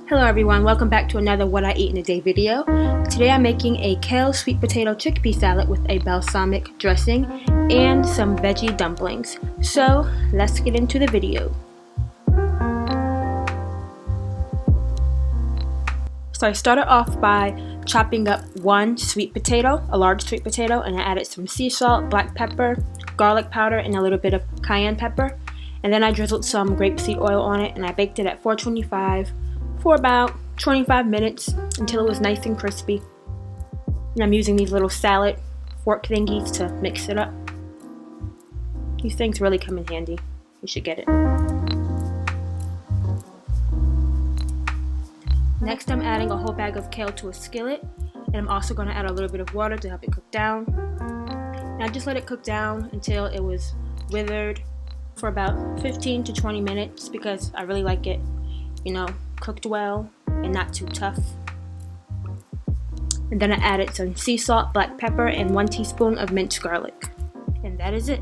Hello everyone, welcome back to another What I Eat in a Day video. Today I'm making a kale sweet potato chickpea salad with a balsamic dressing and some veggie dumplings. So let's get into the video. So I started off by chopping up one sweet potato, a large sweet potato, and I added some sea salt, black pepper, garlic powder, and a little bit of cayenne pepper. And then I drizzled some grapeseed oil on it and I baked it at 425 for about 25 minutes until it was nice and crispy. And I'm using these little salad fork thingies to mix it up. These things really come in handy. You should get it. Next I'm adding a whole bag of kale to a skillet, and I'm also going to add a little bit of water to help it cook down. And I just let it cook down until it was withered for about 15 to 20 minutes because I really like it, cooked well and not too tough. And then I added some sea salt, black pepper, and 1 teaspoon of minced garlic. And that is it.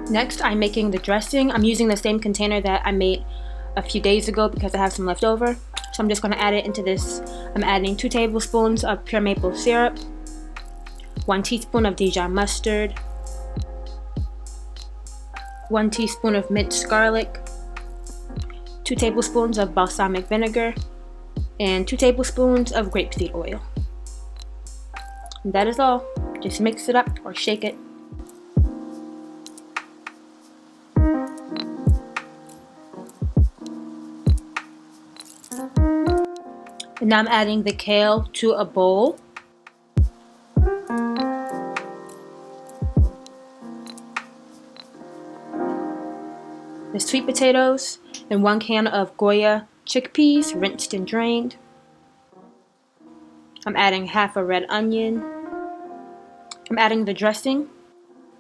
Next, I'm making the dressing. I'm using the same container that I made a few days ago because I have some left over. So I'm just going to add it into this. I'm adding 2 tablespoons of pure maple syrup, 1 teaspoon of Dijon mustard, 1 teaspoon of minced garlic, 2 tablespoons of balsamic vinegar, and 2 tablespoons of grapeseed oil. And that is all. Just mix it up or shake it. And now I'm adding the kale to a bowl. The sweet potatoes and 1 can of Goya chickpeas, rinsed and drained. I'm adding half a red onion. I'm adding the dressing.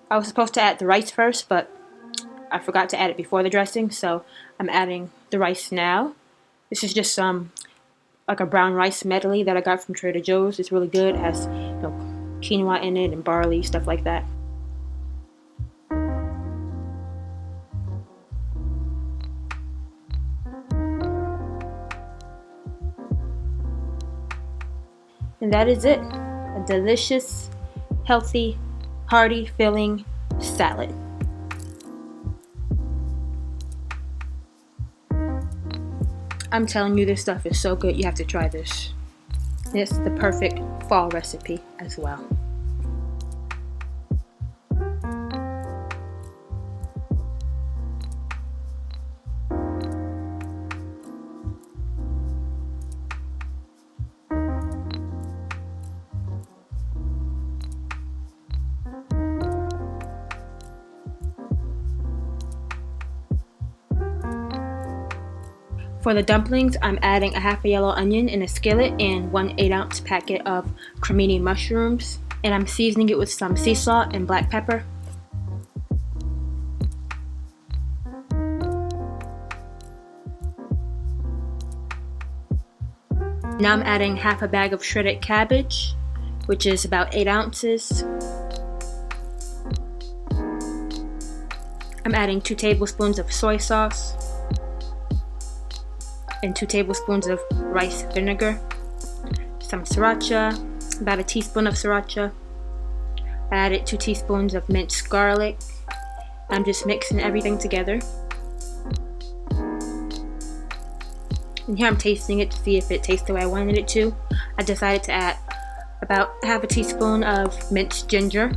I was supposed to add the rice first, but I forgot to add it before the dressing, so I'm adding the rice now. This is just like a brown rice medley that I got from Trader Joe's. It's really good. It has quinoa in it and barley, stuff like that. And that is it. A delicious, healthy, hearty, filling salad. I'm telling you, this stuff is so good. You have to try this. It's the perfect fall recipe as well. For the dumplings, I'm adding a half a yellow onion in a skillet and 1 8-ounce packet of crimini mushrooms. And I'm seasoning it with some sea salt and black pepper. Now I'm adding half a bag of shredded cabbage, which is about 8 ounces. I'm adding 2 tablespoons of soy sauce and 2 tablespoons of rice vinegar, some sriracha, about a teaspoon of sriracha. I added 2 teaspoons of minced garlic. I'm just mixing everything together. And here I'm tasting it to see if it tastes the way I wanted it to. I decided to add about half a teaspoon of minced ginger.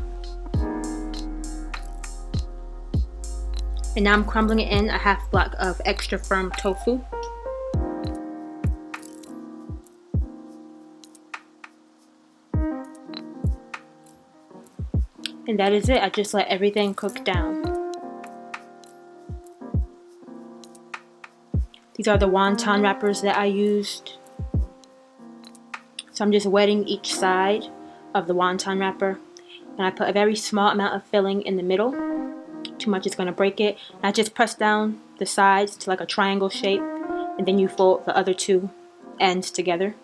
And now I'm crumbling it in a half block of extra firm tofu. And that is it. I just let everything cook down. These are the wonton wrappers that I used. So I'm just wetting each side of the wonton wrapper. And I put a very small amount of filling in the middle. too much is going to break it. I just press down the sides to like a triangle shape, and then you fold the other two ends together,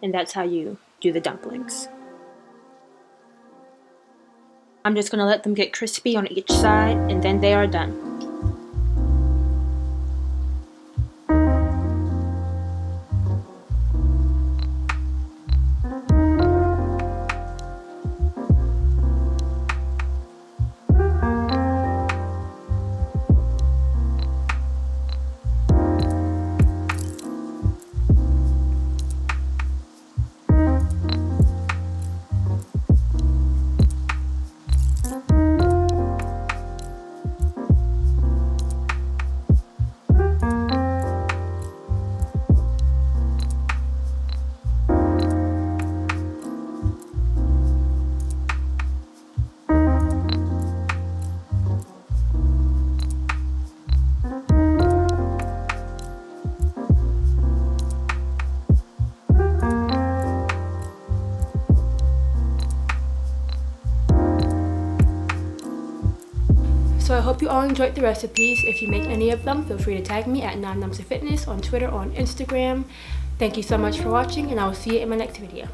and that's how you do the dumplings. I'm just going to let them get crispy on each side, and then they are done. So I hope you all enjoyed the recipes. If you make any of them, feel free to tag me at @9numsofitness on Twitter or on Instagram. Thank you so much for watching, and I will see you in my next video.